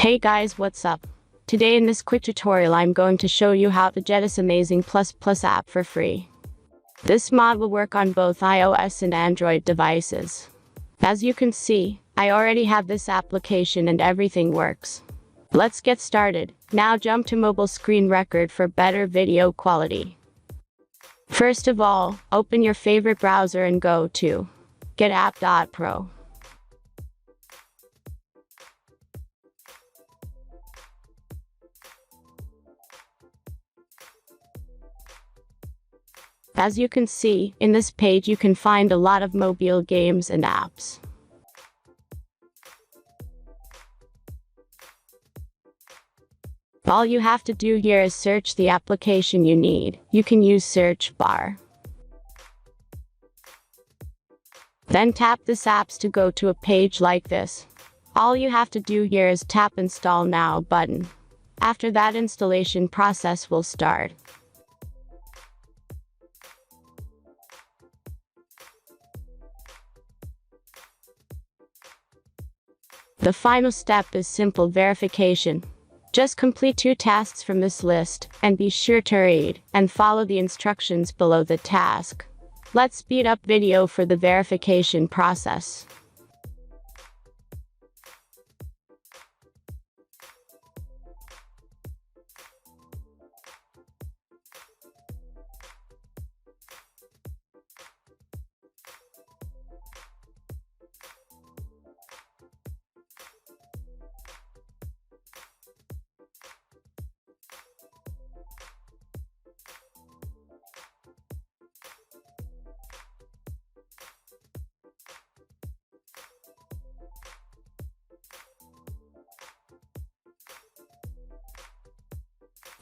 Hey guys, what's up? Today in this quick tutorial I'm going to show you how to get this amazing ++ app for free. This mod will work on both iOS and Android devices. As you can see, I already have this application and everything works. Let's get started. Now jump to mobile screen record for better video quality. First of all, open your favorite browser and go to getapp.pro. As you can see, in this page you can find a lot of mobile games and apps. All you have to do here is search the application you need. You can use search bar. Then tap this apps to go to a page like this. All you have to do here is tap Install Now button. After that, installation process will start. The final step is simple verification. Just complete 2 tasks from this list, and be sure to read and follow the instructions below the task. Let's speed up video for the verification process.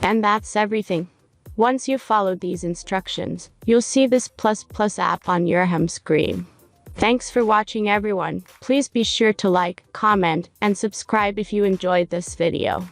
And that's everything. Once you've followed these instructions, you'll see this ++ app on your home screen. Thanks for watching everyone. Please be sure to like, comment, and subscribe if you enjoyed this video.